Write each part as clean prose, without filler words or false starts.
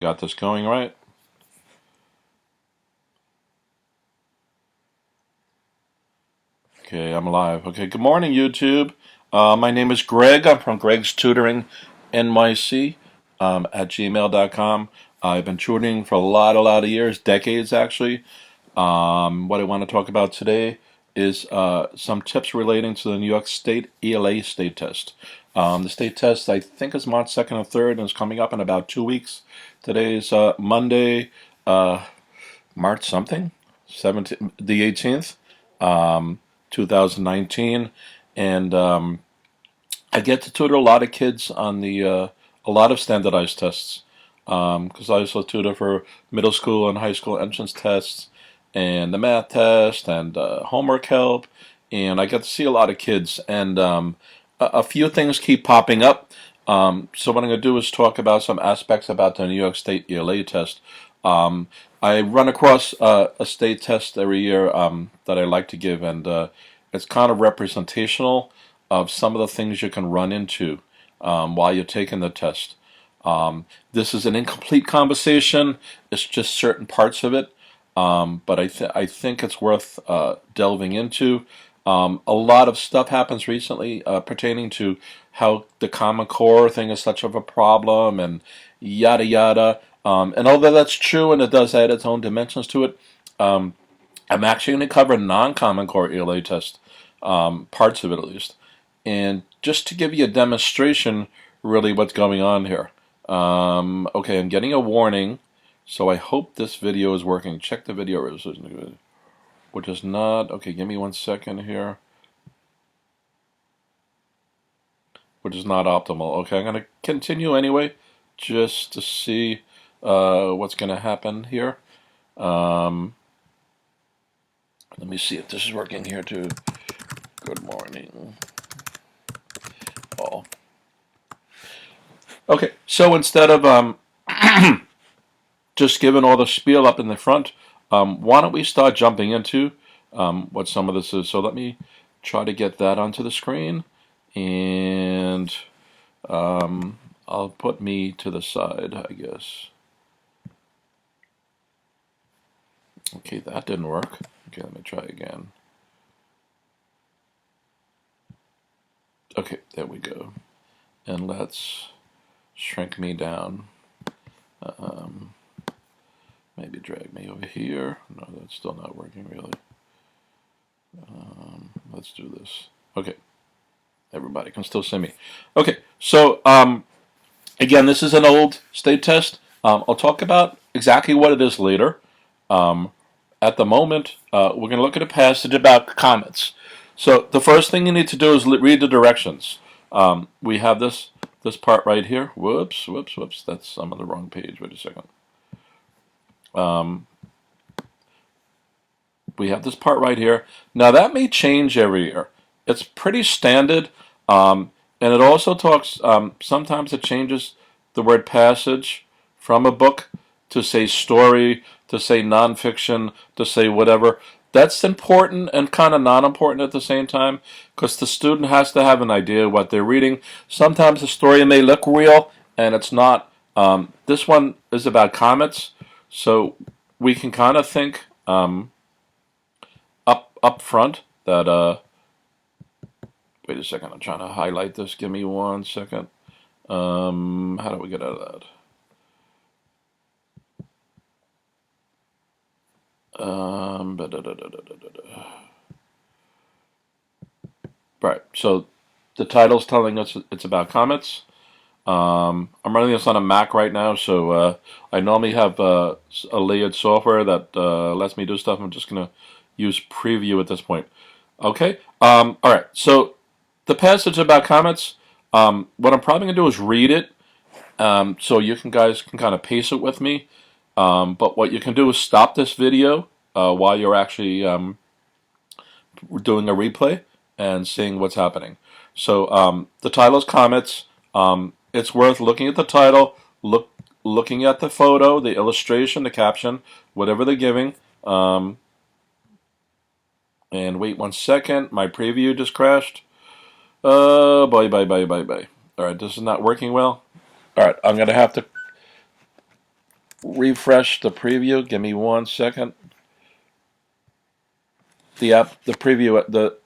Got this going right? Okay, I'm live. Okay, good morning, YouTube. My name is Greg. I'm from GregsTutoringNYC at gmail.com. I've been tutoring for a lot of years, decades actually. What I want to talk about today is some tips relating to the New York State ELA state test. The state test, I think, is March 2nd or 3rd, and it's coming up in about 2 weeks. Today is Monday, March something, 18th. 2019, and I get to tutor a lot of kids on a lot of standardized tests because I also tutor for middle school and high school entrance tests and the math test and homework help, and I get to see a lot of kids, and a few things keep popping up. So what I'm going to do is talk about some aspects about the New York State ELA test. I run across a state test every year that I like to give, and it's kind of representational of some of the things you can run into while you're taking the test. This is an incomplete conversation. It's just certain parts of it, but I think it's worth delving into. A lot of stuff happens recently pertaining to how the Common Core thing is such of a problem and yada yada. And although that's true and it does add its own dimensions to it, I'm actually going to cover non-Common Core ELA test, parts of it at least. And just to give you a demonstration, really what's going on here. Okay, I'm getting a warning, so I hope this video is working. Check the video resolution, which is not. Okay, give me 1 second here. Which is not optimal. Okay, I'm going to continue anyway, just to see what's going to happen here. Let me see if this is working here too. Good morning, all. Okay, so instead of just giving all the spiel up in the front, why don't we start jumping into what some of this is? So let me try to get that onto the screen, and I'll put me to the side, I guess. Okay, that didn't work. Okay, let me try again. Okay, there we go. And let's shrink me down. Maybe drag me over here. No, that's still not working really. Let's do this. Okay, everybody can still see me. Okay, so again, this is an old state test. I'll talk about exactly what it is later. At the moment, we're going to look at a passage about comets. So the first thing you need to do is read the directions. We have this part right here. Whoops. I'm on the wrong page. Wait a second. We have this part right here. Now that may change every year. It's pretty standard, and it also talks. Sometimes it changes the word passage from a book to say story, to say nonfiction, to say whatever. That's important and kind of not important at the same time, because the student has to have an idea of what they're reading. Sometimes the story may look real, and it's not. This one is about comets, so we can kind of think up front that. Wait a second, I'm trying to highlight this. Give me 1 second. How do we get out of that? Right, so the title's telling us it's about comets. I'm running this on a Mac right now, so I normally have a layered software that lets me do stuff. I'm just going to use preview at this point. Okay, all right, so the passage about comets, what I'm probably going to do is read it, so you guys can kind of pace it with me. But what you can do is stop this video while you're actually doing a replay and seeing what's happening. So the title is Comets. It's worth looking at the title, looking at the photo, the illustration, the caption, whatever they're giving. And wait 1 second. My preview just crashed. Bye. All right, this is not working well. All right, I'm going to have to refresh the preview. Give me 1 second. The preview, the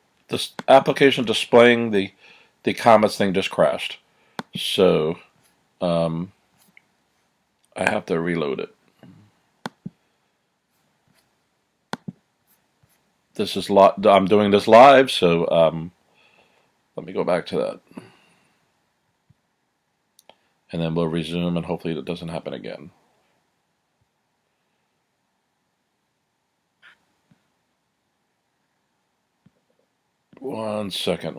application displaying the comments thing just crashed. So I have to reload it. This is I'm doing this live, so let me go back to that, and then we'll resume, and hopefully it doesn't happen again. One second.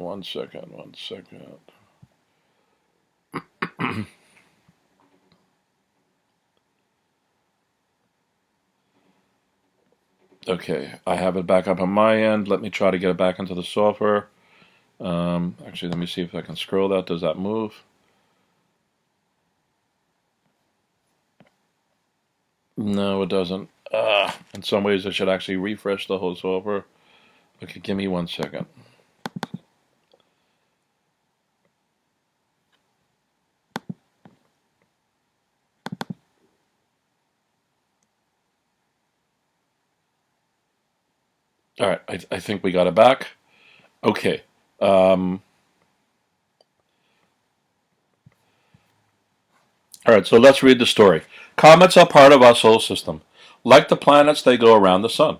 Okay, I have it back up on my end. Let me try to get it back into the software. Actually, let me see if I can scroll that. Does that move? No, it doesn't. In some ways, I should actually refresh the whole software. Okay, give me 1 second. All right, I think we got it back. Okay. All right, so let's read the story. Comets are part of our solar system. Like the planets, they go around the sun.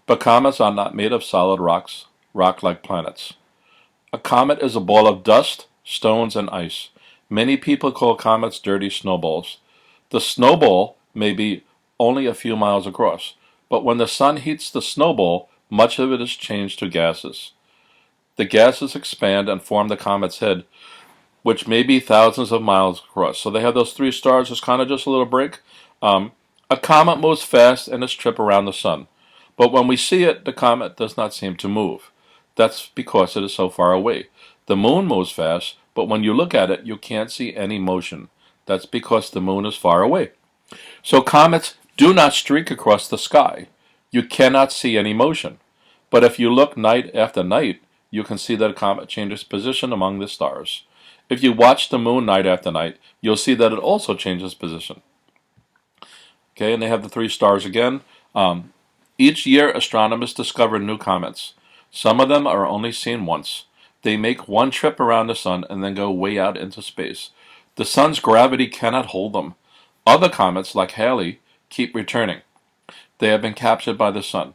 But comets are not made of solid rock-like planets. A comet is a ball of dust, stones, and ice. Many people call comets dirty snowballs. The snowball may be only a few miles across, but when the sun heats the snowball, much of it is changed to gases. The gases expand and form the comet's head, which may be thousands of miles across. So they have those 3 stars as kind of just a little break. A comet moves fast in its trip around the sun, but when we see it, the comet does not seem to move. That's because it is so far away. The moon moves fast, but when you look at it, you can't see any motion. That's because the moon is far away. So comets do not streak across the sky. You cannot see any motion. But if you look night after night, you can see that a comet changes position among the stars. If you watch the moon night after night, you'll see that it also changes position. Okay, and they have the 3 stars again. Each year, astronomers discover new comets. Some of them are only seen once. They make one trip around the sun and then go way out into space. The sun's gravity cannot hold them. Other comets, like Halley, keep returning. They have been captured by the sun.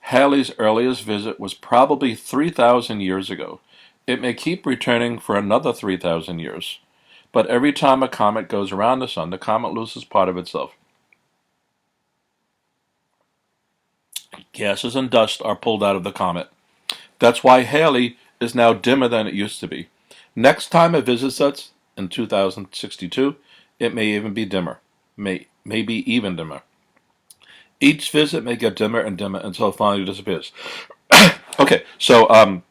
Halley's earliest visit was probably 3,000 years ago. It may keep returning for another 3,000 years. But every time a comet goes around the sun, the comet loses part of itself. Gases and dust are pulled out of the comet. That's why Halley is now dimmer than it used to be. Next time it visits us, in 2062, it may even be dimmer. Maybe even dimmer. Each visit may get dimmer and dimmer until it finally disappears. Okay, so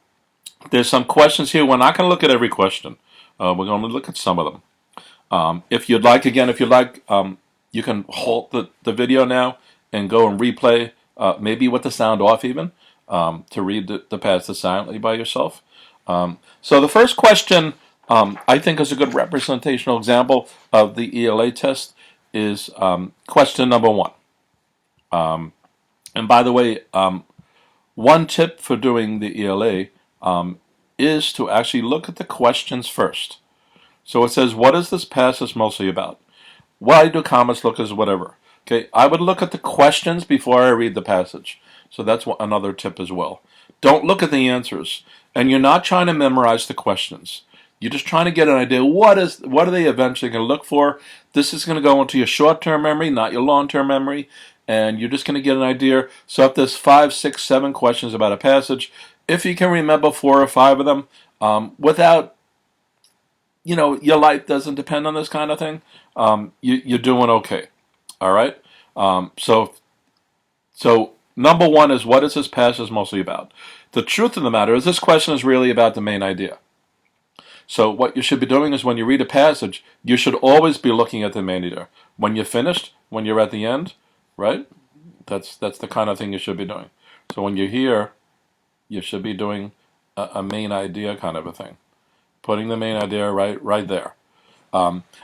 there's some questions here. We're not going to look at every question. We're going to look at some of them. If you'd like, you can halt the video now and go and replay, maybe with the sound off even, to read the passage silently by yourself. So the first question, I think, is a good representational example of the ELA test is question number 1. And by the way, one tip for doing the ELA is to actually look at the questions first. So it says, what is this passage mostly about? Why do comets look as whatever? Okay, I would look at the questions before I read the passage. So that's another tip as well. Don't look at the answers. And you're not trying to memorize the questions. You're just trying to get an idea, what are they eventually going to look for? This is going to go into your short-term memory, not your long-term memory. And you're just going to get an idea. So if there's 5, 6, 7 questions about a passage, if you can remember 4 or 5 of them, without, your life doesn't depend on this kind of thing, you're doing okay. All right? So number 1 is, what is this passage mostly about? The truth of the matter is this question is really about the main idea. So what you should be doing is when you read a passage, you should always be looking at the main idea. When you're finished, when you're at the end, right? That's the kind of thing you should be doing. So when you're here, you should be doing a main idea kind of a thing. Putting the main idea right there.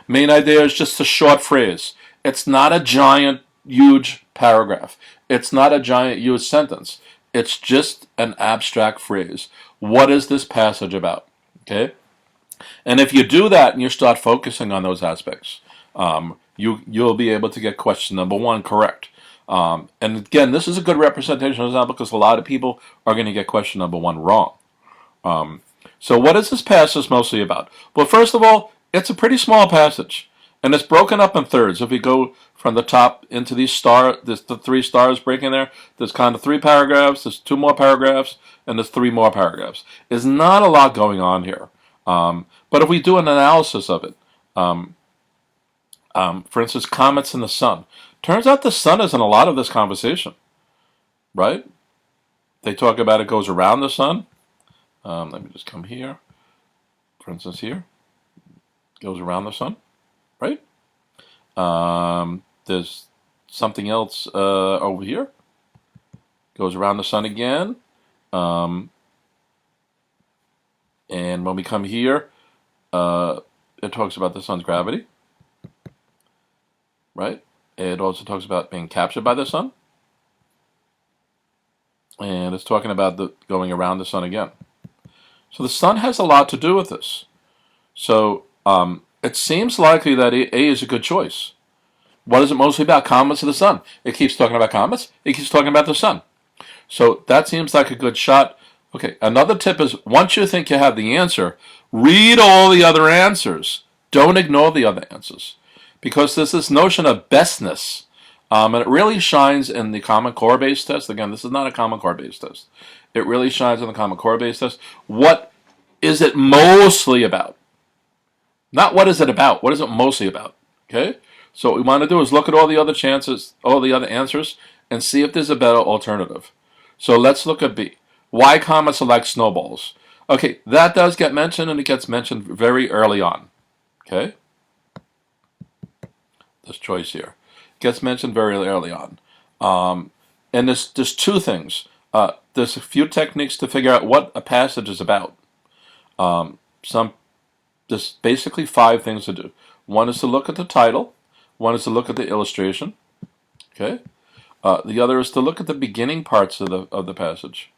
Main idea is just a short phrase. It's not a giant, huge paragraph. It's not a giant, huge sentence. It's just an abstract phrase. What is this passage about? Okay? And if you do that and you start focusing on those aspects, you'll be able to get question number one correct. And again, this is a good representation of example because a lot of people are going to get question number one wrong. So what is this passage mostly about? Well, first of all, it's a pretty small passage, and it's broken up in thirds. If we go from the top into these there's the 3 stars breaking there. There's kind of 3 paragraphs. There's 2 more paragraphs, and there's 3 more paragraphs. There's not a lot going on here. But if we do an analysis of it, for instance, comets in the sun. Turns out the sun is in a lot of this conversation, right? They talk about it goes around the sun. Let me just come here. For instance, here goes around the sun, right? There's something else over here. Goes around the sun again. And when we come here, it talks about the sun's gravity, right? It also talks about being captured by the sun. And it's talking about the going around the sun again. So the sun has a lot to do with this. So it seems likely that A is a good choice. What is it mostly about? Comets of the sun. It keeps talking about comets. It keeps talking about the sun. So that seems like a good shot. Okay, another tip is once you think you have the answer, read all the other answers. Don't ignore the other answers. Because there's this notion of bestness. And it really shines in the Common Core-based test. Again, this is not a Common Core-based test. It really shines in the Common Core-based test. What is it mostly about? Not what is it about. What is it mostly about? Okay? So what we want to do is look at all the other chances, all the other answers, and see if there's a better alternative. So let's look at B. Why comets are like snowballs? Okay, that does get mentioned, and it gets mentioned very early on. Okay? This choice here gets mentioned very early on. And there's 2 things. There's a few techniques to figure out what a passage is about. There's basically 5 things to do. One is to look at the title. One is to look at the illustration. Okay. The other is to look at the beginning parts of the passage.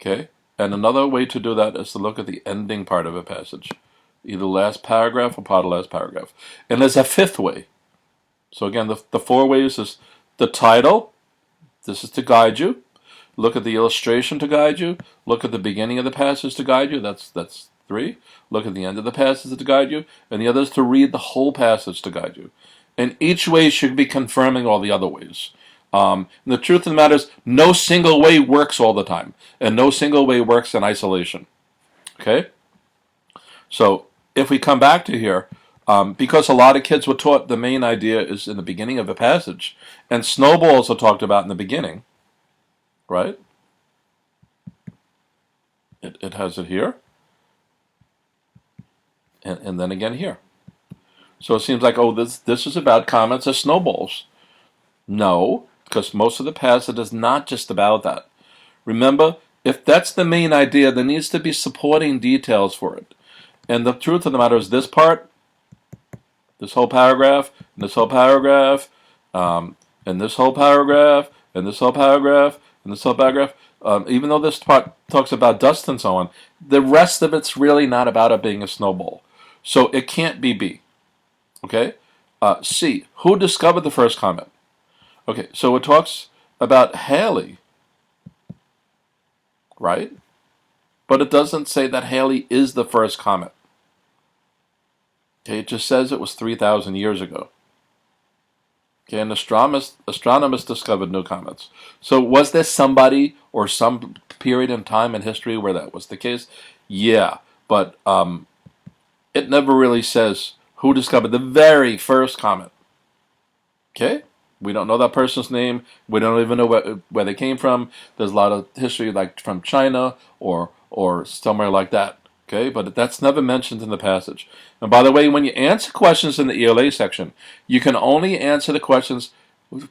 Okay. And another way to do that is to look at the ending part of a passage, either last paragraph or part of the last paragraph. And there's a 5th way. So again, the 4 ways is the title. This is to guide you. Look at the illustration to guide you. Look at the beginning of the passage to guide you. That's 3. Look at the end of the passage to guide you. And the other is to read the whole passage to guide you. And each way should be confirming all the other ways. And the truth of the matter is, no single way works all the time. And no single way works in isolation. Okay? So if we come back to here, because a lot of kids were taught the main idea is in the beginning of a passage, and snowballs are talked about in the beginning, right? It has it here, and then again here. So it seems like, oh, this is about comets or snowballs. No, because most of the passage is not just about that. Remember, if that's the main idea, there needs to be supporting details for it. And the truth of the matter is this part, this whole paragraph, and this whole paragraph, and this whole paragraph, and this whole paragraph, and this whole paragraph, even though this part talks about dust and so on, the rest of it's really not about it being a snowball. So it can't be B. Okay? C, who discovered the first comet? Okay, so it talks about Halley, right? But it doesn't say that Halley is the first comet. Okay, it just says it was 3,000 years ago. Okay, and astronomers discovered new comets. So was there somebody or some period in time in history where that was the case? Yeah, but it never really says who discovered the very first comet. Okay? We don't know that person's name. We don't even know where they came from. There's a lot of history like from China or somewhere like that. Okay, but that's never mentioned in the passage. And by the way, when you answer questions in the ELA section, you can only answer the questions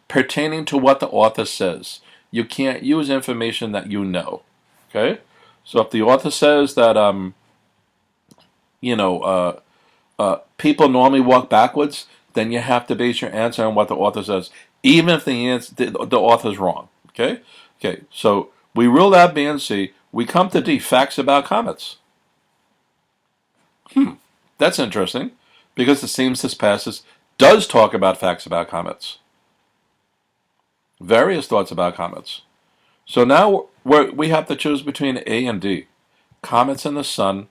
pertaining to what the author says. You can't use information that you know. Okay, so if the author says that people normally walk backwards, then you have to base your answer on what the author says, even if the author's wrong. Okay? Okay, so we ruled out B and C. We come to D, facts about comets. That's interesting, because it seems this passage does talk about facts about comets. Various thoughts about comets. So now we have to choose between A and D, comets in the sun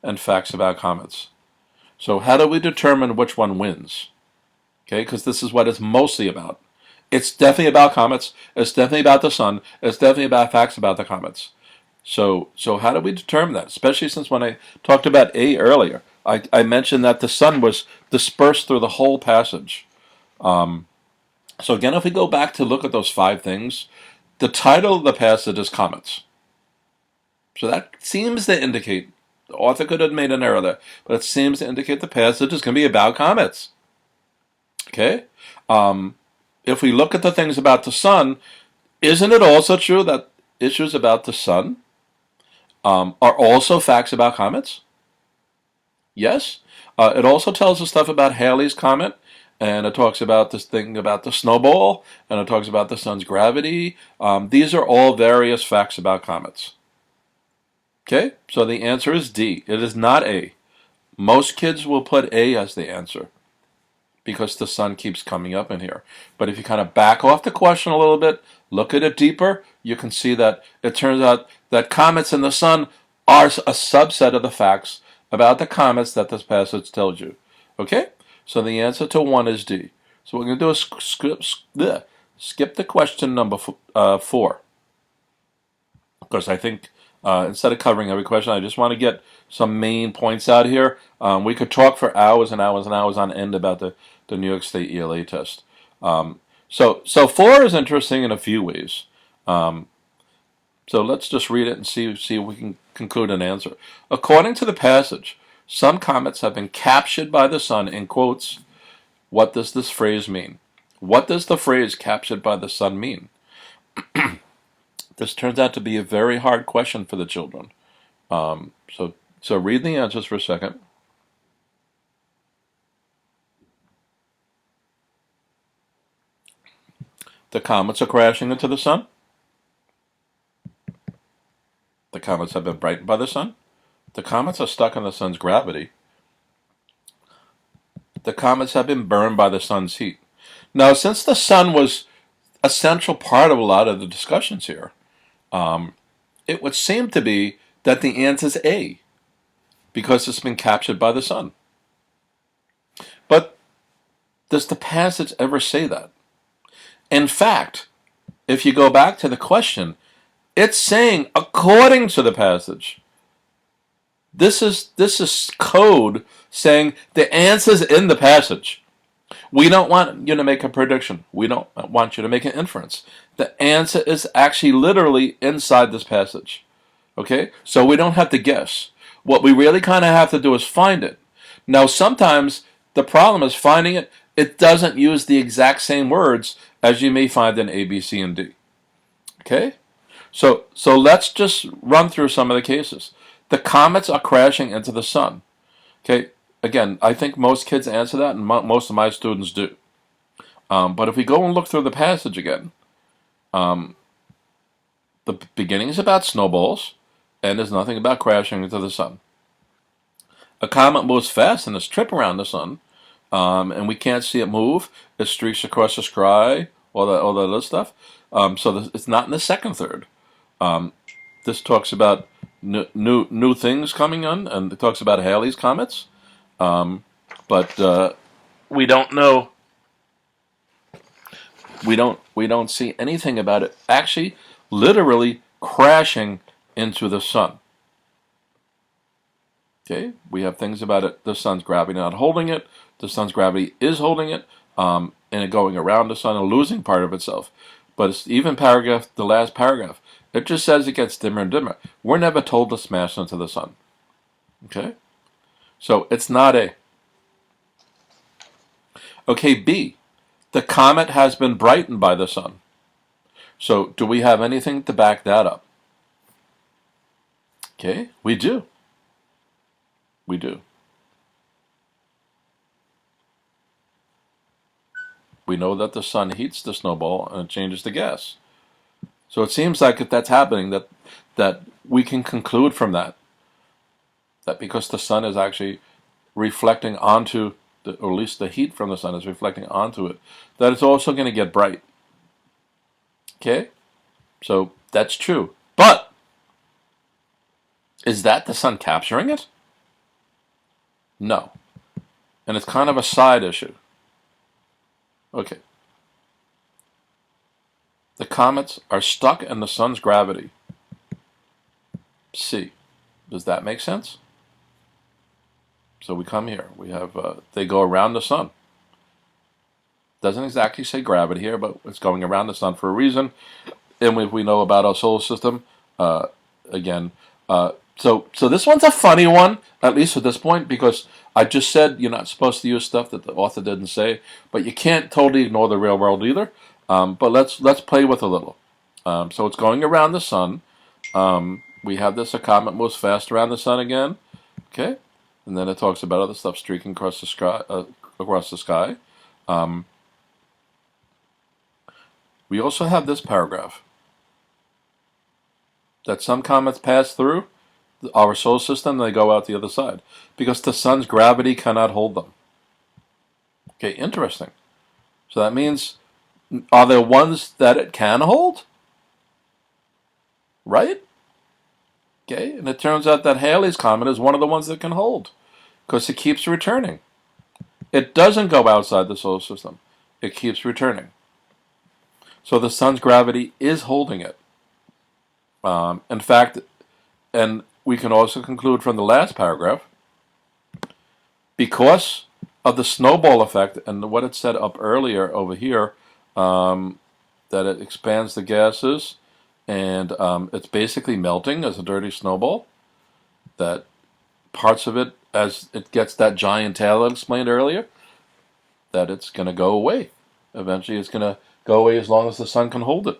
and facts about comets. So how do we determine which one wins? Okay, because this is what it's mostly about. It's definitely about comets. It's definitely about the sun. It's definitely about facts about the comets. So how do we determine that? Especially since when I talked about A earlier, I mentioned that the sun was dispersed through the whole passage. So again, if we go back to look at those 5 things, the title of the passage is Comets. So that seems to indicate, the author could have made an error there, but it seems to indicate the passage is going to be about comets. Okay? If we look at the things about the sun, isn't it also true that issues about the sun are also facts about comets? Yes. It also tells us stuff about Halley's Comet, and it talks about this thing about the snowball, and it talks about the sun's gravity. These are all various facts about comets. Okay, so the answer is D. It is not A. Most kids will put A as the answer because the sun keeps coming up in here. But if you kind of back off the question a little bit, look at it deeper, you can see that it turns out that comets and the sun are a subset of the facts about the comets that this passage tells you. Okay? So the answer to 1 is D. So what we're going to do is skip the question number 4. Because I think instead of covering every question, I just want to get some main points out here. We could talk for hours and hours and hours on end about the New York State ELA test. So 4 is interesting in a few ways. So let's just read it and see if we can conclude an answer. According to the passage, some comets have been captured by the sun in quotes. What does this phrase mean? What does the phrase captured by the sun mean? This turns out to be a very hard question for the children. So read the answers for a second. The comets are crashing into the sun. The comets have been brightened by the sun. The comets are stuck in the sun's gravity. The comets have been burned by the sun's heat. Now, since the sun was a central part of a lot of the discussions here, it would seem to be that the answer is A, because it's been captured by the sun. But does the passage ever say that? In fact, if you go back to the question, it's saying, according to the passage. This is code saying the answer's in the passage. We don't want you to make a prediction. We don't want you to make an inference. The answer is actually literally inside this passage. Okay? So we don't have to guess. What we really kind of have to do is find it. Now, sometimes the problem is finding it. It doesn't use the exact same words as you may find in A, B, C, and D. Okay? So let's just run through some of the cases. The comets are crashing into the sun. Okay? Again, I think most kids answer that, and most of my students do. But if we go and look through the passage again, the beginning is about snowballs, and there's nothing about crashing into the sun. A comet moves fast in its trip around the sun, and we can't see it move. It streaks across the sky, all that other stuff. So it's not in the second third. This talks about new things coming on, and it talks about Halley's comets. But we don't know. We don't see anything about it actually literally crashing into the sun. Okay, we have things about it. The sun's gravity not holding it. The sun's gravity is holding it, and it going around the sun and losing part of itself. But it's even the last paragraph, it just says it gets dimmer and dimmer. We're never told to smash into the sun. Okay, so it's not A. Okay, B. The comet has been brightened by the sun. So do we have anything to back that up? Okay, we do. We do. We know that the sun heats the snowball and it changes the gas. So it seems like if that's happening, that we can conclude from that because the sun is actually reflecting onto, or at least the heat from the sun is reflecting onto it, that it's also going to get bright. Okay? So that's true. But is that the sun capturing it? No. And it's kind of a side issue. Okay. The comets are stuck in the sun's gravity. C. Does that make sense? So we come here. We have, they go around the sun. Doesn't exactly say gravity here, but it's going around the sun for a reason. And we know about our solar system, again. So this one's a funny one, at least at this point, because I just said you're not supposed to use stuff that the author didn't say, but you can't totally ignore the real world either. But let's play with a little. So it's going around the sun. We have this, a comet moves fast around the sun again. Okay, and then it talks about other stuff streaking across the sky. We also have this paragraph that some comets pass through our solar system and they go out the other side because the sun's gravity cannot hold them. Okay, interesting. So that means, are there ones that it can hold? Right? Okay, and it turns out that Halley's Comet is one of the ones that can hold because it keeps returning. It doesn't go outside the solar system. It keeps returning. So the sun's gravity is holding it. In fact, and we can also conclude from the last paragraph, because of the snowball effect and what it said up earlier over here, that it expands the gases and it's basically melting as a dirty snowball, that parts of it, as it gets that giant tail I explained earlier, that it's going to go away. Eventually it's going to go away as long as the sun can hold it.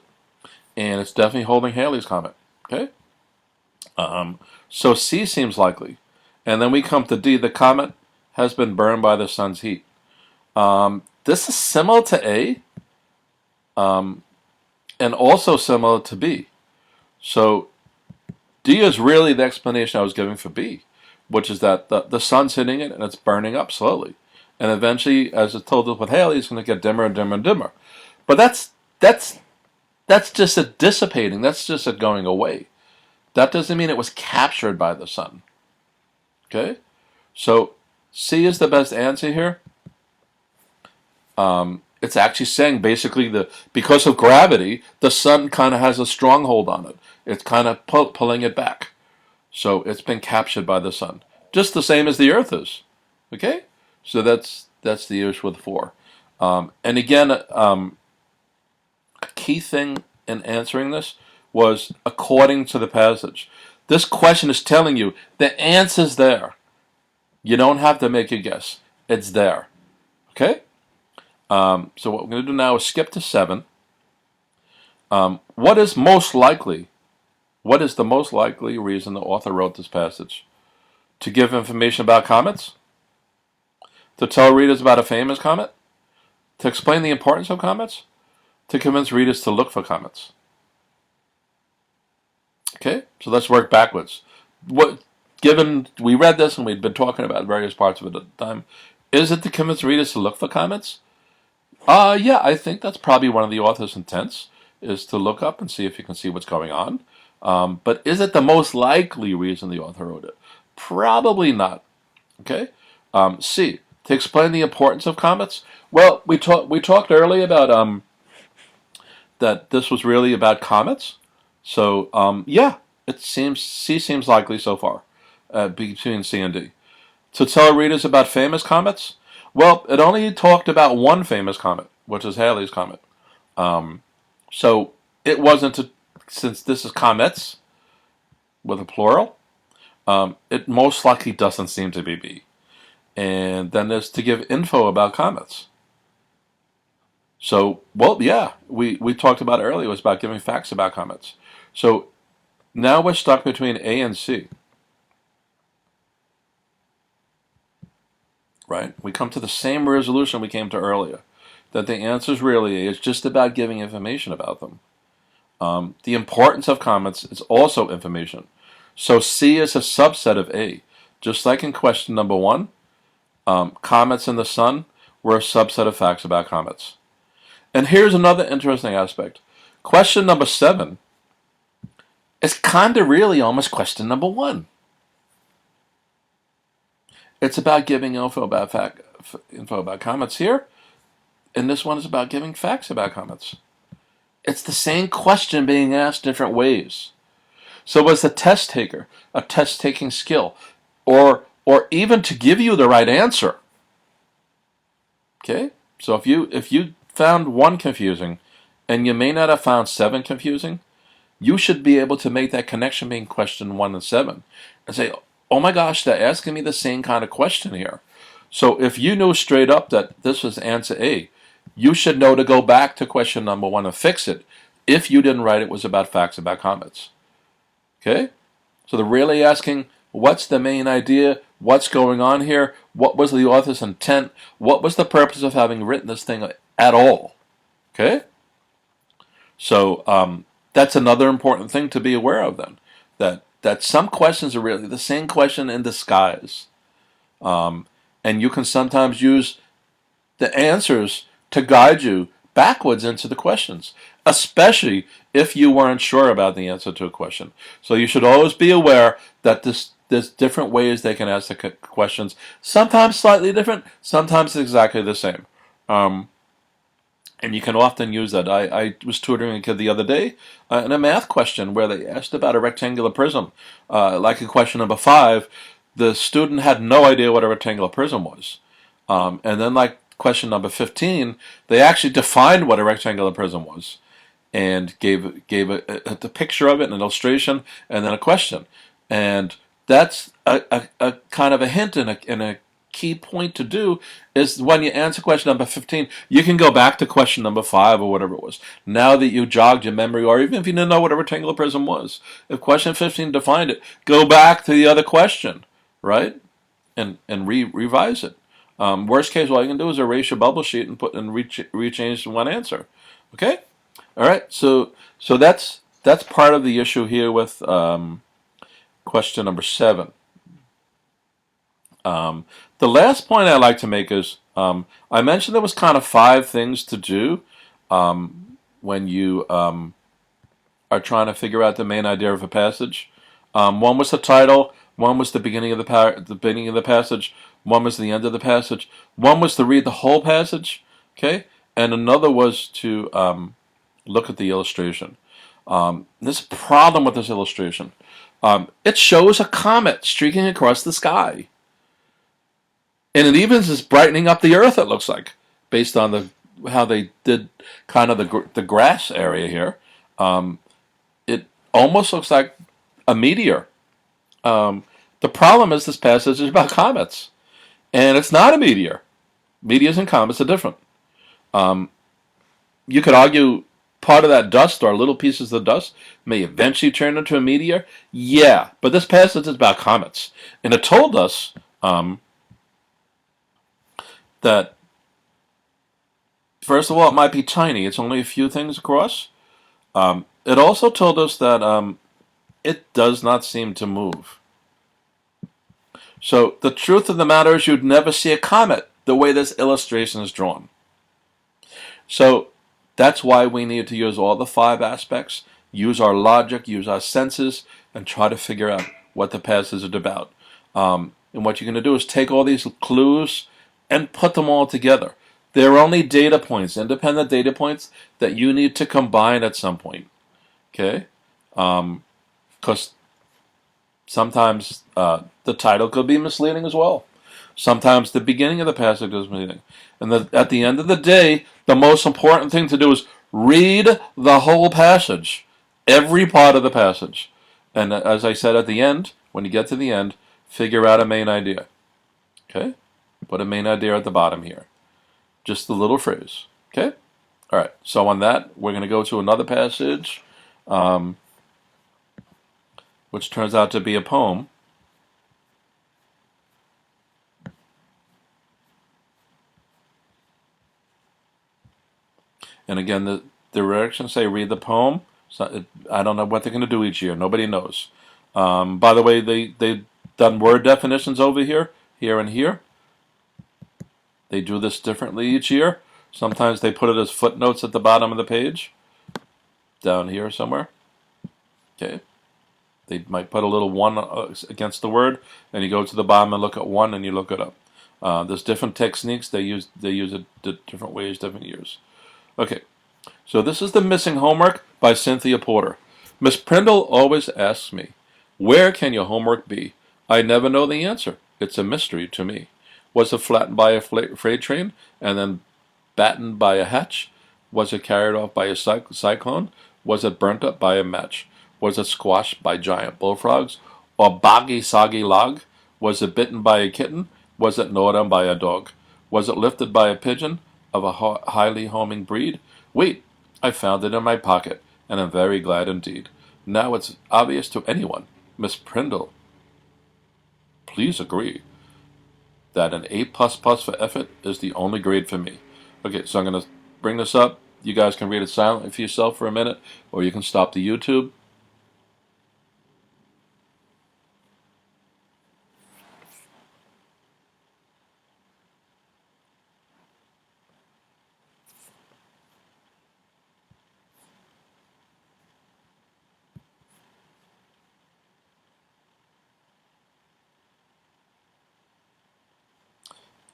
And it's definitely holding Halley's Comet. Okay? So C seems likely. And then we come to D. The comet has been burned by the sun's heat. This is similar to A, and also similar to B. So D is really the explanation I was giving for B, which is that the sun's hitting it and it's burning up slowly. And eventually, as it told us with Halley, it's going to get dimmer and dimmer and dimmer. But that's just it dissipating. That's just it going away. That doesn't mean it was captured by the sun. Okay? So C is the best answer here. It's actually saying basically because of gravity, the sun kind of has a stronghold on it. It's kind of pulling it back. So it's been captured by the sun. Just the same as the Earth is. Okay? So that's the issue with 4. And again, a key thing in answering this was according to the passage. This question is telling you the answer's there. You don't have to make a guess. It's there. Okay? So what we're going to do now is skip to 7. What is most likely? What is the most likely reason the author wrote this passage? To give information about comets? To tell readers about a famous comet? To explain the importance of comets? To convince readers to look for comets? Okay, so let's work backwards. Given we read this and we'd been talking about various parts of it at the time, is it to convince readers to look for comets? Yeah, I think that's probably one of the author's intents, is to look up and see if you can see what's going on. But is it the most likely reason the author wrote it? Probably not. Okay. C, to explain the importance of comets. Well, we talked earlier about that this was really about comets. So yeah, C seems likely so far between C and D. To tell readers about famous comets. Well, it only talked about one famous comet, which is Halley's Comet. So it wasn't since this is comets with a plural, it most likely doesn't seem to be B. And then there's to give info about comets. So, well, yeah, we talked about it earlier. It was about giving facts about comets. So now we're stuck between A and C. Right? We come to the same resolution we came to earlier. that the answers really is just about giving information about them. The importance of comments is also information. So C is a subset of A. Just like in question number 1, comments in the sun were a subset of facts about comments. And here's another interesting aspect. Question number 7 is kind of really almost question number 1. It's about giving info about comments here, and this one is about giving facts about comments. It's the same question being asked different ways. So was the test taker a test-taking skill, or even to give you the right answer? Okay, so if you found 1 confusing, and you may not have found 7 confusing, you should be able to make that connection between question 1 and 7 and say, oh my gosh, they're asking me the same kind of question here. So if you knew straight up that this was answer A, you should know to go back to question number 1 and fix it if you didn't write it was about facts about comments. Okay? So they're really asking, what's the main idea? What's going on here? What was the author's intent? What was the purpose of having written this thing at all? Okay? So that's another important thing to be aware of then. That some questions are really the same question in disguise. And you can sometimes use the answers to guide you backwards into the questions, especially if you weren't sure about the answer to a question. So you should always be aware that there's different ways they can ask the questions, sometimes slightly different, sometimes exactly the same. And you can often use that. I was tutoring a kid the other day in a math question where they asked about a rectangular prism. Like in question number 5, the student had no idea what a rectangular prism was. And then like question number 15, they actually defined what a rectangular prism was and gave a picture of it, an illustration, and then a question. And that's a kind of a hint and a key point to do is when you answer question number 15, you can go back to question number 5 or whatever it was. Now that you jogged your memory, or even if you didn't know what a rectangular prism was, if question 15 defined it, go back to the other question, right? And revise it. Worst case, all you can do is erase your bubble sheet and rechange one answer. Okay? All right. So that's part of the issue here with question number 7. The last point I'd like to make is I mentioned there was kind of 5 things to do when you are trying to figure out the main idea of a passage. One was the title. One was the beginning of the passage. One was the end of the passage. One was to read the whole passage. Okay, and another was to look at the illustration. There's a problem with this illustration. It shows a comet streaking across the sky. And it even is brightening up the earth, it looks like, based on how they did kind of the grass area here. It almost looks like a meteor. The problem is this passage is about comets. And it's not a meteor. Meteors and comets are different. You could argue part of that dust or little pieces of dust may eventually turn into a meteor. Yeah, but this passage is about comets. And it told us that, first of all, it might be tiny. It's only a few things across. It also told us that it does not seem to move. So the truth of the matter is you'd never see a comet the way this illustration is drawn. So that's why we need to use all the 5 aspects, use our logic, use our senses, and try to figure out what the passage is about. And what you're going to do is take all these clues and put them all together. They're only data points, independent data points that you need to combine at some point. Okay? Because sometimes the title could be misleading as well. Sometimes the beginning of the passage is misleading. And at the end of the day, the most important thing to do is read the whole passage, every part of the passage. And as I said at the end, when you get to the end, figure out a main idea. Okay? Put a main idea at the bottom here. Just a little phrase. Okay? All right. So on that, we're going to go to another passage, which turns out to be a poem. And again, the directions say read the poem. So I don't know what they're going to do each year. Nobody knows. By the way, they've done word definitions over here, and here. They do this differently each year. Sometimes they put it as footnotes at the bottom of the page, down here somewhere. Okay. They might put a little 1 against the word, and you go to the bottom and look at 1, and you look it up. There's different techniques. They use it different ways, different years. Okay. So this is the missing homework by Cynthia Porter. Miss Prindle always asks me, where can your homework be? I never know the answer. It's a mystery to me. Was it flattened by a freight train and then battened by a hatch? Was it carried off by a cyclone? Was it burnt up by a match? Was it squashed by giant bullfrogs? Or boggy, soggy log? Was it bitten by a kitten? Was it gnawed on by a dog? Was it lifted by a pigeon of a highly homing breed? Wait, I found it in my pocket, and I'm very glad indeed. Now it's obvious to anyone, Miss Prindle, please agree that an A++ for effort is the only grade for me. Okay, so I'm going to bring this up. You guys can read it silently for yourself for a minute, or you can stop the YouTube.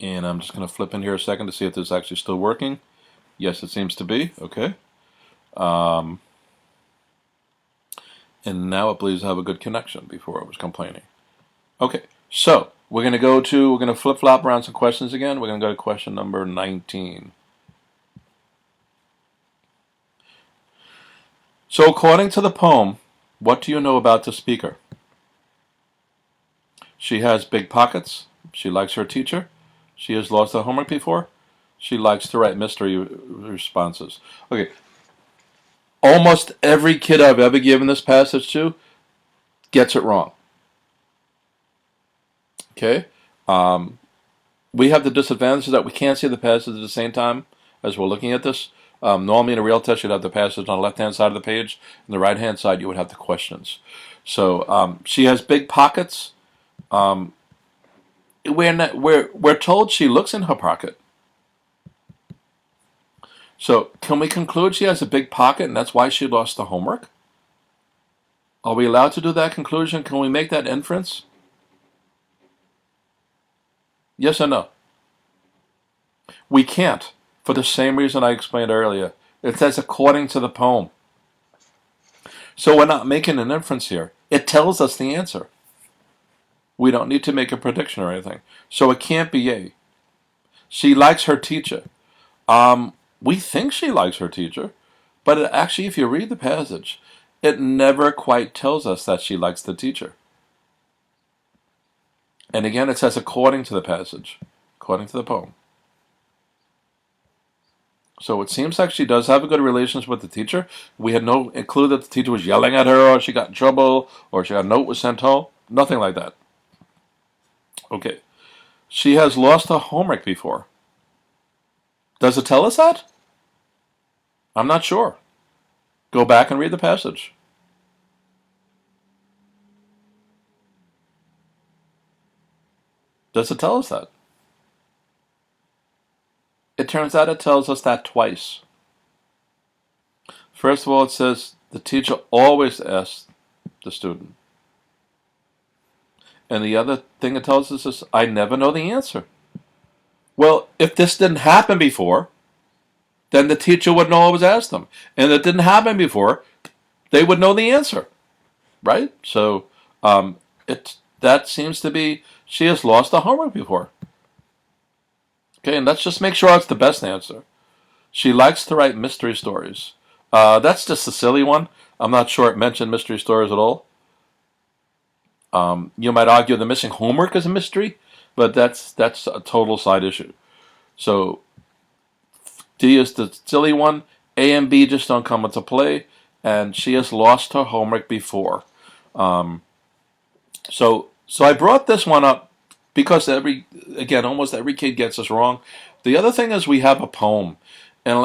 And I'm just going to flip in here a second to see if this is actually still working. Yes, it seems to be. Okay. And now it believes I have a good connection. Before I was complaining. Okay, so we're going to flip-flop around some questions again. We're going to go to question number 19. So according to the poem, what do you know about the speaker? She has big pockets. She likes her teacher. She has lost her homework before. She likes to write mystery responses. Okay. Almost every kid I've ever given this passage to gets it wrong. Okay? We have the disadvantage that we can't see the passage at the same time as we're looking at this. Normally in a real test, you'd have the passage on the left-hand side of the page. On the right-hand side, you would have the questions. So she has big pockets. We're told she looks in her pocket. So can we conclude she has a big pocket and that's why she lost the homework? Are we allowed to do that conclusion? Can we make that inference? Yes or no? We can't, for the same reason I explained earlier. It says according to the poem. So we're not making an inference here. It tells us the answer. We don't need to make a prediction or anything. So it can't be A. She likes her teacher. We think she likes her teacher, but actually, if you read the passage, it never quite tells us that she likes the teacher. And again, it says according to the passage, according to the poem. So it seems like she does have a good relationship with the teacher. We had no clue that the teacher was yelling at her, or she got in trouble, or she got a note was sent home. Nothing like that. Okay. She has lost her homework before. Does it tell us that? I'm not sure. Go back and read the passage. Does it tell us that? It turns out it tells us that twice. First of all, it says the teacher always asks the student. And the other thing it tells us is, I never know the answer. Well, if this didn't happen before, then the teacher would know what was asked them. And if it didn't happen before, they would know the answer. Right? So that seems to be, she has lost the homework before. Okay, and let's just make sure it's the best answer. She likes to write mystery stories. That's just a silly one. I'm not sure it mentioned mystery stories at all. You might argue the missing homework is a mystery, but that's a total side issue. So D is the silly one. A and B just don't come into play, and she has lost her homework before. So I brought this one up because almost every kid gets this wrong. The other thing is we have a poem, And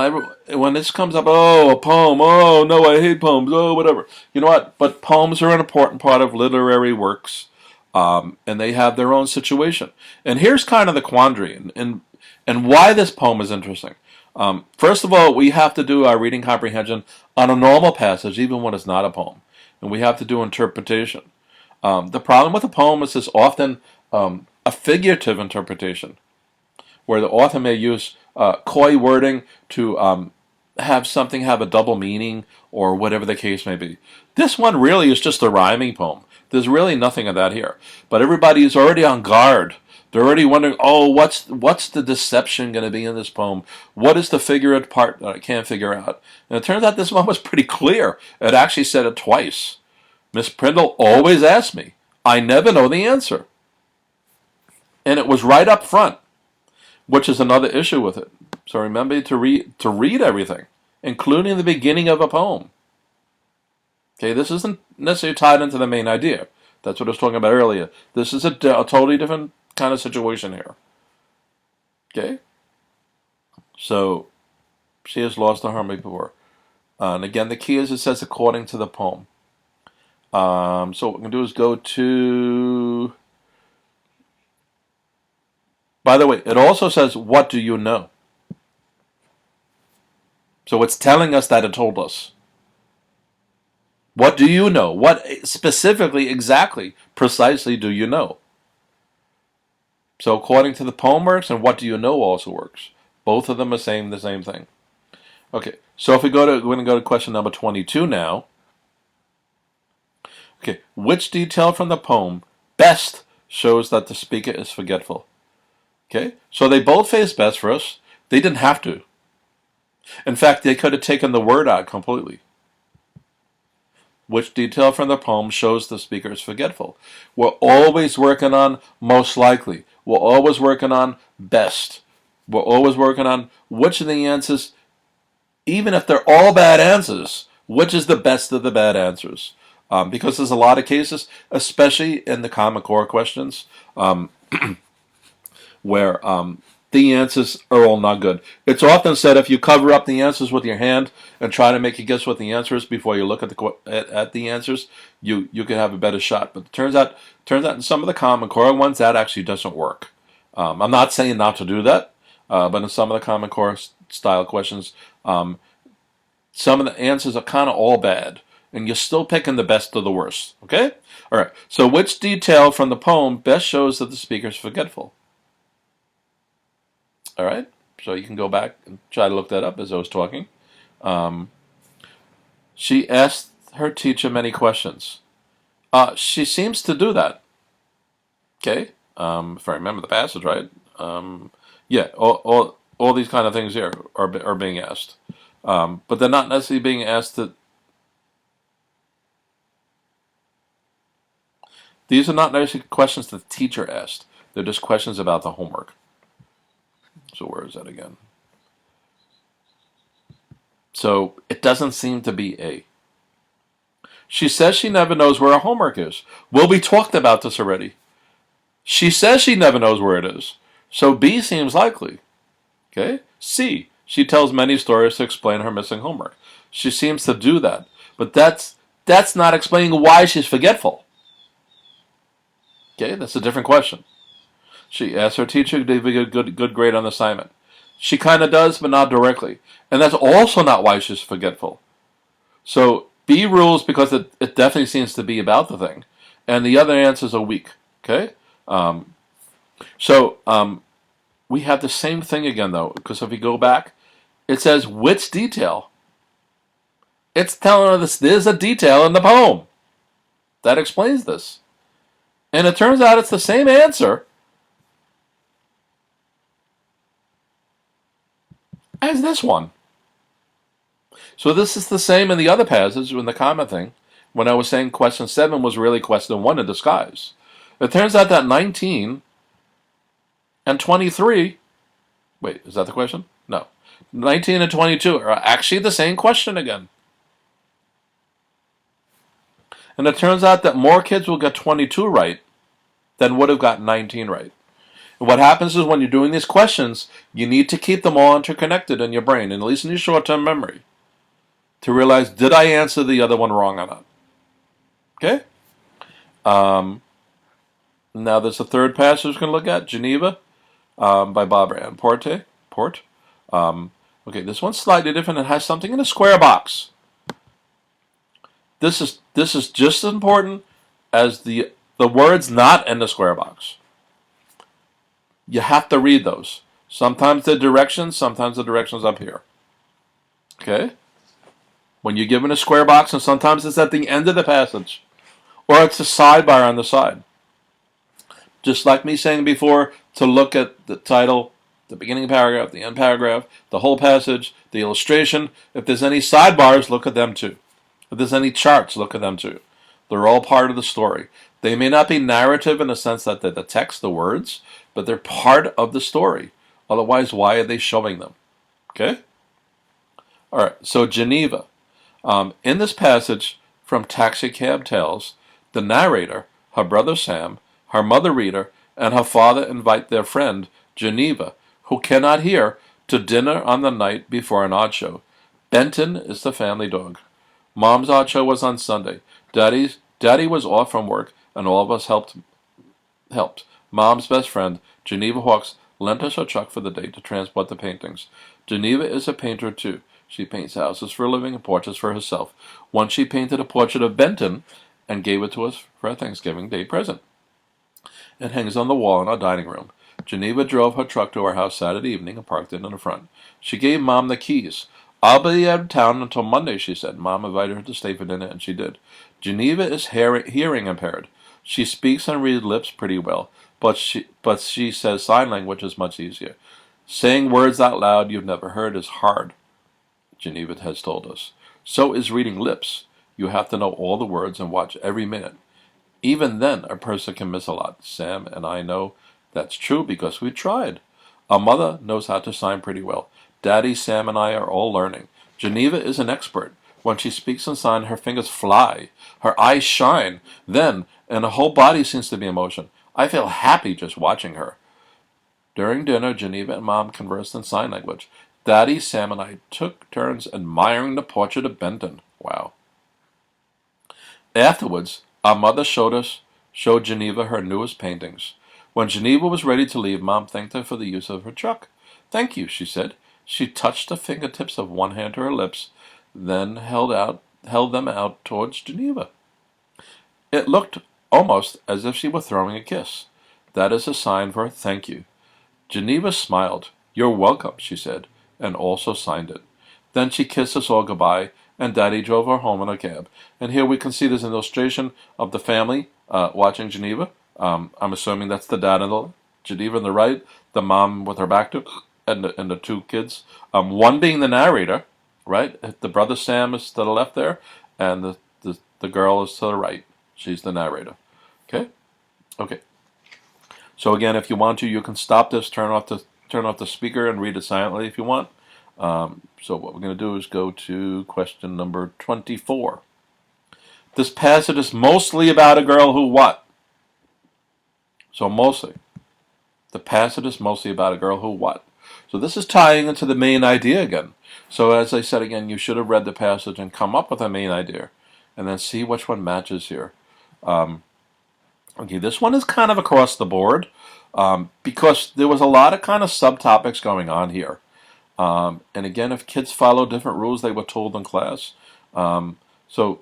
when this comes up, oh, a poem, oh, no, I hate poems, oh, whatever. You know what? But poems are an important part of literary works, and they have their own situation. And here's kind of the quandary, and why this poem is interesting. First of all, we have to do our reading comprehension on a normal passage, even when it's not a poem. And we have to do interpretation. The problem with a poem is it's often a figurative interpretation, where the author may use coy wording to have something have a double meaning or whatever the case may be. This one really is just a rhyming poem. There's really nothing of that here. But everybody is already on guard. They're already wondering, oh, what's the deception going to be in this poem? What is the figurative part that I can't figure out? And it turns out this one was pretty clear. It actually said it twice. Miss Prindle always asks me. I never know the answer. And it was right up front, which is another issue with it. So remember to read everything, including the beginning of a poem. Okay, this isn't necessarily tied into the main idea. That's what I was talking about earlier. This is a totally different kind of situation here. Okay? So, she has lost the harmony before. And again, the key is it says according to the poem. So what we're going to do is go to... By the way, it also says, what do you know? So it's telling us that it told us. What do you know? What specifically, exactly, precisely do you know? So according to the poem works, and what do you know also works. Both of them are saying the same thing. Okay, so if we're going to go to question number 22 now. Okay, which detail from the poem best shows that the speaker is forgetful? Okay, so they both face best for us. They didn't have to. In fact, they could have taken the word out completely. Which detail from the poem shows the speaker is forgetful? We're always working on most likely. We're always working on best. We're always working on which of the answers, even if they're all bad answers, which is the best of the bad answers. Because there's a lot of cases, especially in the Common Core questions, where the answers are all not good. It's often said if you cover up the answers with your hand and try to make you guess what the answer is before you look at the answers, you can have a better shot. But it turns out in some of the Common Core ones that actually doesn't work. I'm not saying not to do that, but in some of the Common Core style questions, some of the answers are kind of all bad. And you're still picking the best of the worst. Okay? All right. So which detail from the poem best shows that the speaker is forgetful? All right. So you can go back and try to look that up as I was talking. She asked her teacher many questions. She seems to do that. Okay? If I remember the passage right. Yeah, all these kind of things here are being asked. But they're not necessarily being asked to... These are not necessarily questions the teacher asked. They're just questions about the homework. So where is that again? So it doesn't seem to be A. She says she never knows where her homework is. Well, we talked about this already. She says she never knows where it is. So B seems likely. Okay? C. She tells many stories to explain her missing homework. She seems to do that. But that's not explaining why she's forgetful. Okay, that's a different question. She asks her teacher to give a good grade on the assignment. She kind of does, but not directly. And that's also not why she's forgetful. So B rules because it definitely seems to be about the thing. And the other answers are weak. Okay? We have the same thing again, though, because if we go back, it says which detail. It's telling us there's a detail in the poem that explains this. And it turns out it's the same answer as this one. So this is the same in the other passage in the comma thing when I was saying question 7 was really question 1 in disguise. It turns out that 19 and 23, wait, is that the question? No. 19 and 22 are actually the same question again. And it turns out that more kids will get 22 right than would have gotten 19 right. And what happens is when you're doing these questions, you need to keep them all interconnected in your brain, and at least in your short-term memory, to realize, did I answer the other one wrong or not? Okay? Now there's a third passage we're going to look at, Geneva, by Barbara Ann Port. Okay, this one's slightly different. It has something in a square box. This is just as important as the words not in the square box. You have to read those. Sometimes the directions up here. Okay? When you're given a square box, and sometimes it's at the end of the passage, or it's a sidebar on the side. Just like me saying before, to look at the title, the beginning paragraph, the end paragraph, the whole passage, the illustration. If there's any sidebars, look at them too. If there's any charts, look at them too. They're all part of the story. They may not be narrative in the sense that they're the text, the words, but they're part of the story. Otherwise, why are they showing them? Okay? All right, so Geneva. In this passage from Taxi Cab Tales, the narrator, her brother Sam, her mother Rita, and her father invite their friend, Geneva, who cannot hear, to dinner on the night before an art show. Benton is the family dog. Mom's art show was on Sunday. Daddy was off from work, and all of us helped. Mom's best friend, Geneva Hawks, lent us her truck for the day to transport the paintings. Geneva is a painter, too. She paints houses for a living and portraits for herself. Once she painted a portrait of Benton and gave it to us for our Thanksgiving Day present. It hangs on the wall in our dining room. Geneva drove her truck to our house Saturday evening and parked it in the front. She gave Mom the keys. I'll be out of town until Monday, she said. Mom invited her to stay for dinner, and she did. Geneva is hearing impaired. She speaks and reads lips pretty well, but she says sign language is much easier. Saying words out loud you've never heard is hard, Geneva has told us. So is reading lips. You have to know all the words and watch every minute. Even then, a person can miss a lot. Sam and I know that's true because we tried. Our mother knows how to sign pretty well. Daddy, Sam, and I are all learning. Geneva is an expert. When she speaks and signs, her fingers fly. Her eyes shine. Then, and her whole body seems to be in motion. I feel happy just watching her. During dinner, Geneva and Mom conversed in sign language. Daddy, Sam, and I took turns admiring the portrait of Benton. Wow. Afterwards, our mother showed Geneva her newest paintings. When Geneva was ready to leave, Mom thanked her for the use of her truck. Thank you, she said. She touched the fingertips of one hand to her lips, then held them out towards Geneva. It looked almost as if she were throwing a kiss. That is a sign for a thank you. Geneva smiled. You're welcome, she said, and also signed it. Then she kissed us all goodbye, and Daddy drove her home in a cab. And here we can see this illustration of the family watching Geneva. I'm assuming that's the dad and Geneva on the right, the mom with her back to, and the two kids. One being the narrator, right? The brother Sam is to the left there, and the girl is to the right. She's the narrator. Okay? Okay. So again, if you want to, you can stop this, turn off the speaker, and read it silently if you want. So what we're going to do is go to question number 24. This passage is mostly about a girl who what? So mostly. The passage is mostly about a girl who what? So this is tying into the main idea again. So as I said again, you should have read the passage and come up with a main idea. And then see which one matches here. Okay, this one is kind of across the board. Because there was a lot of kind of subtopics going on here. And again, if kids follow different rules they were told in class. So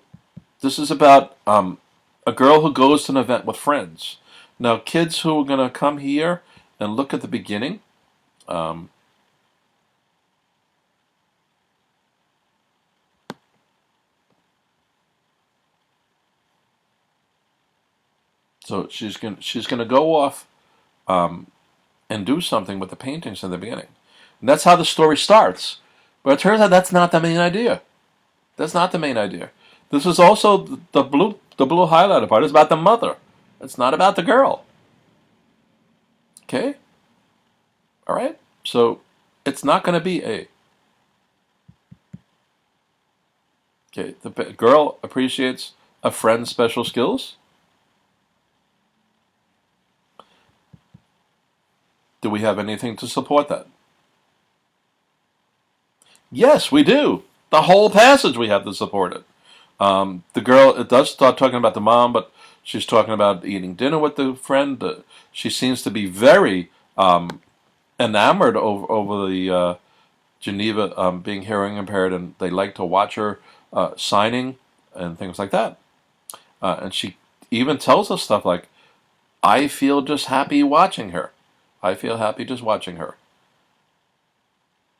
this is about a girl who goes to an event with friends. Now, kids who are going to come here and look at the beginning, so she's going to go off and do something with the paintings in the beginning. And that's how the story starts. But it turns out that's not the main idea. That's not the main idea. This is also the blue highlighted part is about the mother. It's not about the girl. Okay? All right? So it's not going to be A. Okay, the girl appreciates a friend's special skills. Do we have anything to support that? Yes, we do. The whole passage we have to support it. The girl, it does start talking about the mom, but she's talking about eating dinner with the friend. She seems to be very enamored over the Geneva being hearing impaired, and they like to watch her signing and things like that. And she even tells us stuff like, I feel just happy watching her. I feel happy just watching her.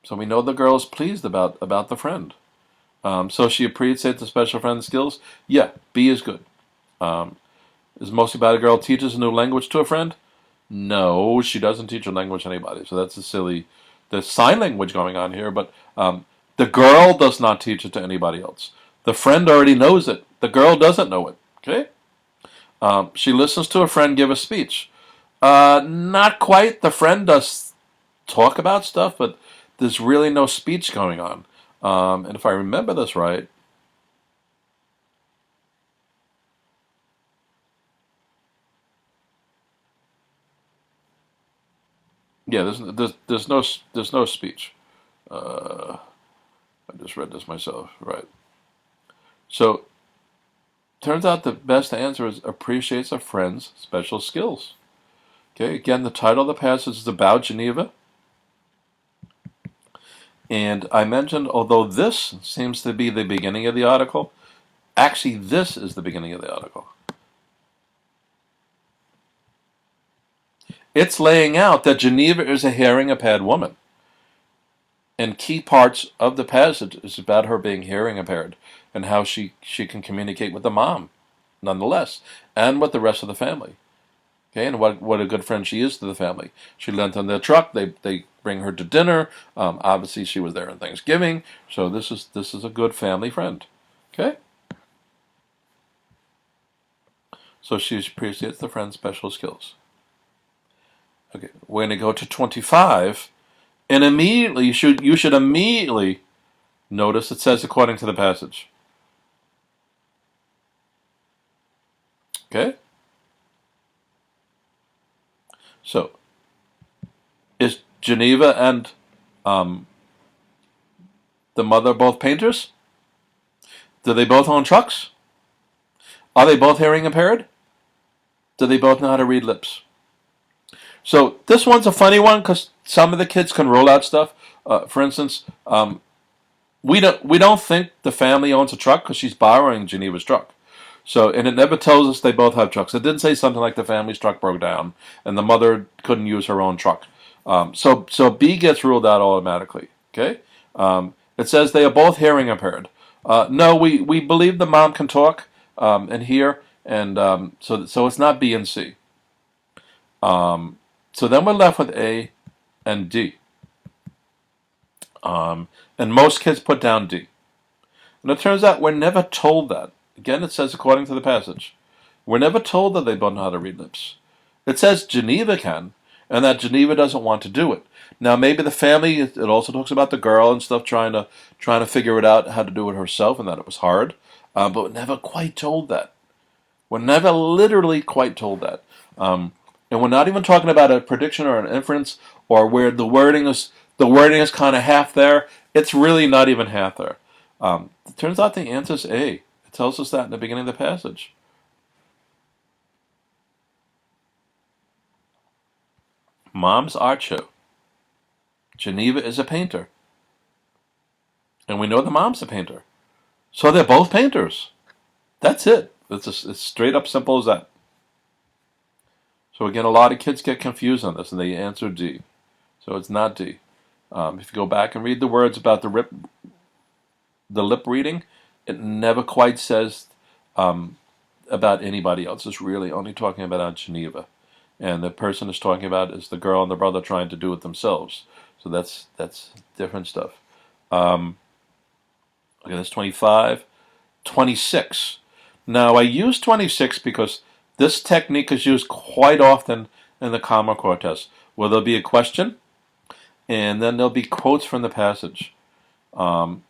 So we know the girl is pleased about the friend. So she appreciates the special friend skills. Yeah, B is good. Is mostly about a girl teaches a new language to a friend? No, she doesn't teach a language to anybody. So that's a silly, there's sign language going on here, but the girl does not teach it to anybody else. The friend already knows it. The girl doesn't know it. Okay? She listens to a friend give a speech. Not quite. The friend does talk about stuff, but there's really no speech going on. And if I remember this right, yeah, there's no speech. I just read this myself, right? So turns out the best answer is appreciates a friend's special skills. Okay, again, the title of the passage is about Geneva. And I mentioned, although this seems to be the beginning of the article, actually this is the beginning of the article. It's laying out that Geneva is a hearing impaired woman. And key parts of the passage is about her being hearing impaired and how she can communicate with the mom, nonetheless, and with the rest of the family. Okay, and what a good friend she is to the family. She lent on their truck. They bring her to dinner. Obviously, she was there on Thanksgiving. So this is a good family friend. Okay. So she appreciates the friend's special skills. Okay, we're going to go to 25, and immediately you should immediately notice it says according to the passage. Okay. So, is Geneva and the mother both painters? Do they both own trucks? Are they both hearing impaired? Do they both know how to read lips? So this one's a funny one because some of the kids can roll out stuff. For instance, we don't think the family owns a truck because she's borrowing Geneva's truck. So, and it never tells us they both have trucks. It didn't say something like the family's truck broke down and the mother couldn't use her own truck. So B gets ruled out automatically. Okay. It says they are both hearing impaired. No, we believe the mom can talk and hear, and so it's not B and C. So then we're left with A and D. And most kids put down D. And it turns out we're never told that. Again, it says according to the passage. We're never told that they don't know how to read lips. It says Geneva can, and that Geneva doesn't want to do it. Now, maybe the family, it also talks about the girl and stuff trying to figure it out how to do it herself, and that it was hard. But we're never quite told that. We're never literally quite told that. And we're not even talking about a prediction or an inference or where the wording is kind of half there. It's really not even half there. It turns out the answer is A. It tells us that in the beginning of the passage. Mom's art show. Geneva is a painter. And we know the mom's a painter. So they're both painters. That's it. It's straight up simple as that. So again, a lot of kids get confused on this and they answer D. So it's not D. If you go back and read the words about the lip reading, it never quite says about anybody else. It's really only talking about Geneva. And the person it's talking about is the girl and the brother trying to do it themselves. So that's different stuff. Okay, that's 25. 26. Now, I use 26 because this technique is used quite often in the Common Core test, where there'll be a question, and then there'll be quotes from the passage. And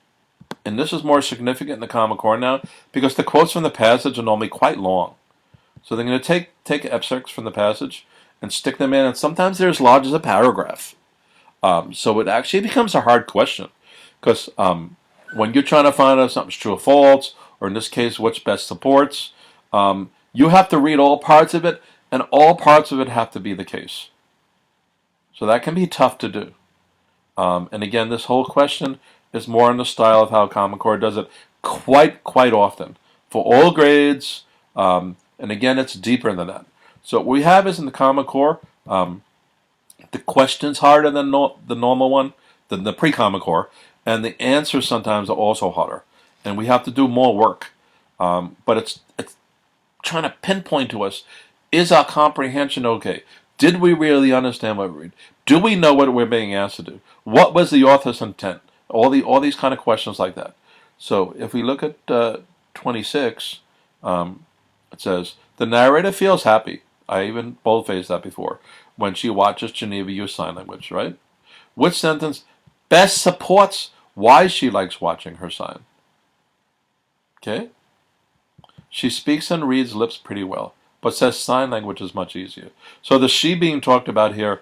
this is more significant in the Common Core now, because the quotes from the passage are normally quite long. So they're going to take excerpts from the passage, and stick them in, and sometimes they're as large as a paragraph. So it actually becomes a hard question, because when you're trying to find out something's true or false, or in this case, which best supports, you have to read all parts of it, and all parts of it have to be the case. So that can be tough to do. And again, this whole question is more in the style of how Common Core does it quite often for all grades. And again, it's deeper than that. So what we have is in the Common Core, the question's harder than the normal one, than the pre-Common Core, and the answers sometimes are also harder. And we have to do more work. But it's trying to pinpoint to us, is our comprehension okay? Did we really understand what we read? Do we know what we're being asked to do? What was the author's intent? All these kind of questions like that. So if we look at 26, it says, the narrator feels happy. I even boldfaced that before. When she watches Geneva use sign language, right? Which sentence best supports why she likes watching her sign? Okay? She speaks and reads lips pretty well, but says sign language is much easier. So the she being talked about here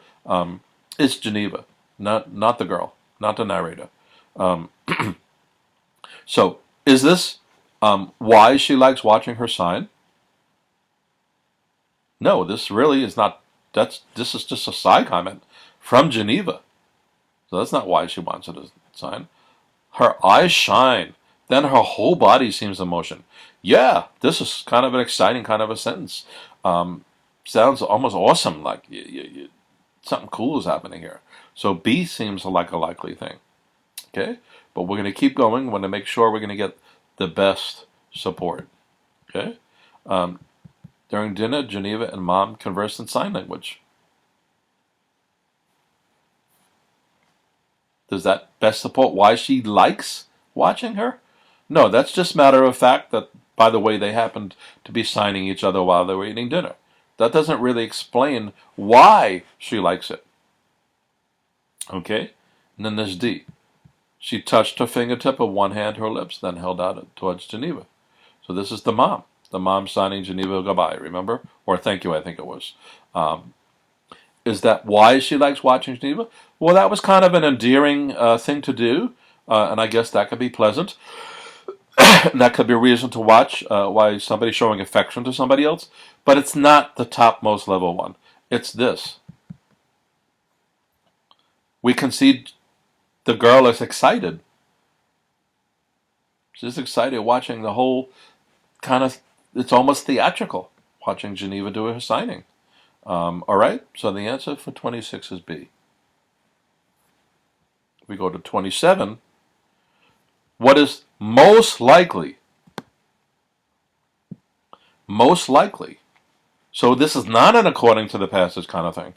is Geneva, not the girl, not the narrator. So is this why she likes watching her sign? No, this really is not. This is just a side comment from Geneva. So that's not why she wants it to sign. Her eyes shine. Then her whole body seems in motion. Yeah, this is kind of an exciting kind of a sentence. Sounds almost awesome, like something cool is happening here. So B seems like a likely thing. Okay, but we're going to keep going. We're going to make sure we're going to get the best support. Okay. During dinner, Geneva and Mom conversed in sign language. Does that best support why she likes watching her? No, that's just matter of fact that, by the way, they happened to be signing each other while they were eating dinner. That doesn't really explain why she likes it. Okay? And then there's D. She touched her fingertip of one hand to her lips, then held out towards Geneva. So this is the mom. The mom signing Geneva goodbye, remember? Or thank you, I think it was. Is that why she likes watching Geneva? Well, that was kind of an endearing thing to do, and I guess that could be pleasant. And that could be a reason to watch why somebody's showing affection to somebody else, but it's not the topmost level one. It's this. We can see the girl is excited. She's excited watching the whole kind of, it's almost theatrical, watching Geneva do her signing. All right, so the answer for 26 is B. We go to 27. What is most likely? Most likely. So this is not an according to the passage kind of thing.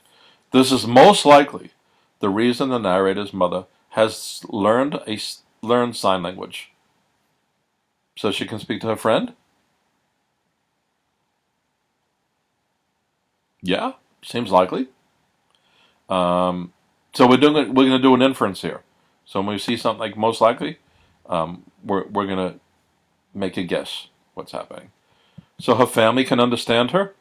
This is most likely the reason the narrator's mother has learned sign language. So she can speak to her friend? Yeah, seems likely. So we're going to do an inference here. So when we see something like most likely, we're going to make a guess what's happening. So her family can understand her.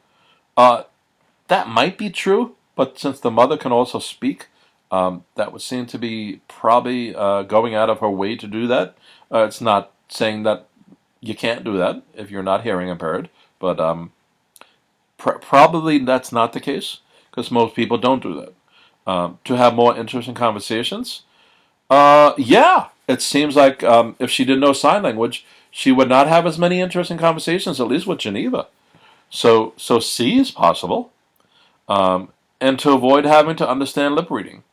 That might be true, but since the mother can also speak, that would seem to be probably going out of her way to do that. It's not saying that you can't do that if you're not hearing impaired, but probably that's not the case, because most people don't do that. To have more interesting conversations, yeah, it seems like if she didn't know sign language, she would not have as many interesting conversations, at least with Geneva. So C is possible. And to avoid having to understand lip reading.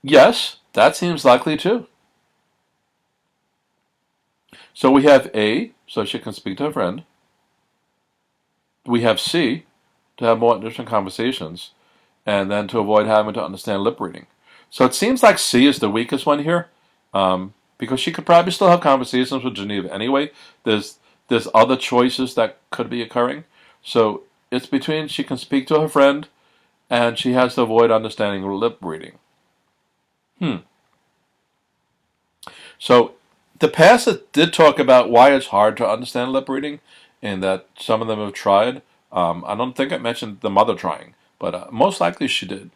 Yes, that seems likely too. So we have A, so she can speak to her friend. We have C, to have more interesting conversations, and then to avoid having to understand lip reading. So it seems like C is the weakest one here, because she could probably still have conversations with Geneva anyway. There's other choices that could be occurring. So it's between she can speak to her friend, and she has to avoid understanding lip reading. So the passage did talk about why it's hard to understand lip reading, and that some of them have tried, I don't think I mentioned the mother trying, but most likely she did.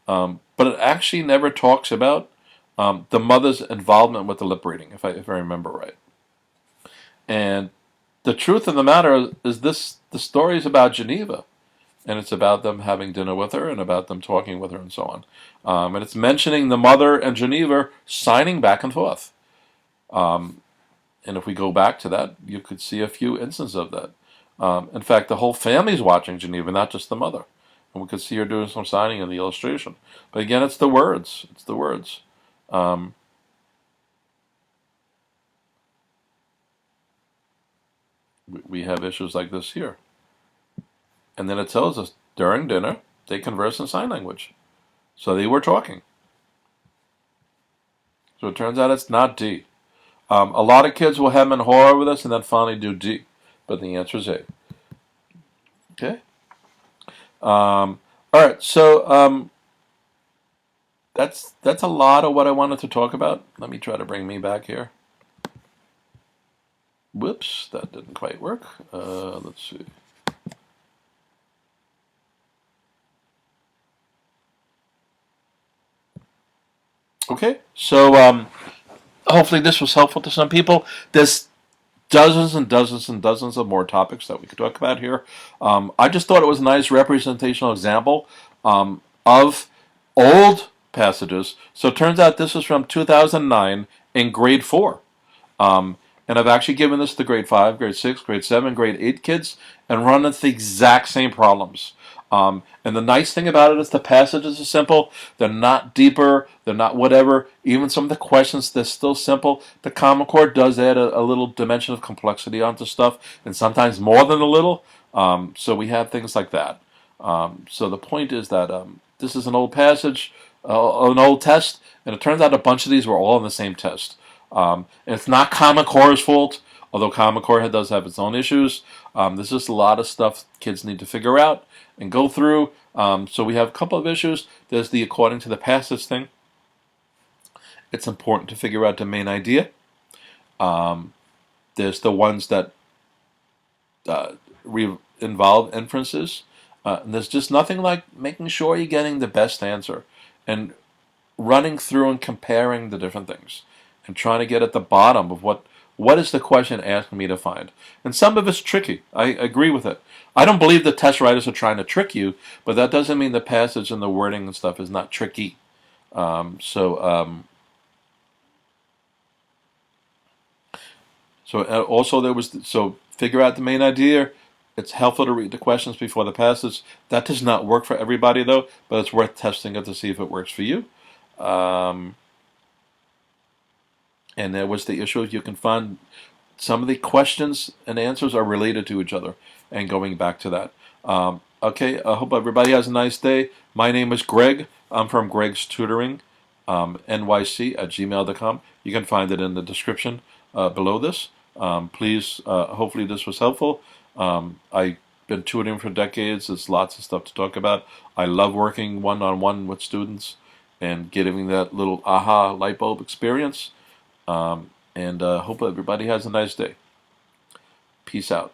But it actually never talks about the mother's involvement with the lip reading, if I remember right. And the truth of the matter is this: the story is about Geneva, and it's about them having dinner with her and about them talking with her and so on. And it's mentioning the mother and Geneva signing back and forth. And if we go back to that, you could see a few instances of that. In fact, the whole family's watching Geneva, not just the mother. And we could see her doing some signing in the illustration. But again, it's the words. It's the words. We have issues like this here. And then it tells us, during dinner, they converse in sign language. So they were talking. So it turns out it's not D. A lot of kids will hem and haw over this and then finally do D. But the answer is A. Okay? All right, so that's a lot of what I wanted to talk about. Let me try to bring me back here. Whoops, that didn't quite work. Let's see. Okay, so hopefully this was helpful to some people. There's dozens and dozens and dozens of more topics that we could talk about here. I just thought it was a nice representational example of old passages. So it turns out this is from 2009 in grade 4. And I've actually given this to grade 5, grade 6, grade 7, grade 8 kids and run into the exact same problems. And the nice thing about it is the passages are simple. They're not deeper. They're not whatever. Even some of the questions, they're still simple. The Common Core does add a little dimension of complexity onto stuff, and sometimes more than a little. So we have things like that. So the point is that this is an old passage, an old test, and it turns out a bunch of these were all in the same test. And it's not Common Core's fault, although Common Core does have its own issues. There's just a lot of stuff kids need to figure out and go through. So we have a couple of issues. There's the according to the passage thing. It's important to figure out the main idea. There's the ones that involve inferences. And there's just nothing like making sure you're getting the best answer and running through and comparing the different things and trying to get at the bottom of what is the question asking me to find. And some of it's tricky. I agree with it. I don't believe the test writers are trying to trick you, but that doesn't mean the passage and the wording and stuff is not tricky. Also there was, so figure out the main idea. It's helpful to read the questions before the passage. That does not work for everybody though, but it's worth testing it to see if it works for you. And there was the issue of you can find some of the questions and answers are related to each other, and going back to that. Okay, I hope everybody has a nice day. My name is Greg. I'm from GregsTutoringNYC at gmail.com. You can find it in the description below this. Please, hopefully this was helpful. I've been tutoring for decades. There's lots of stuff to talk about. I love working one-on-one with students and getting that little aha light bulb experience. And hope everybody has a nice day. Peace out.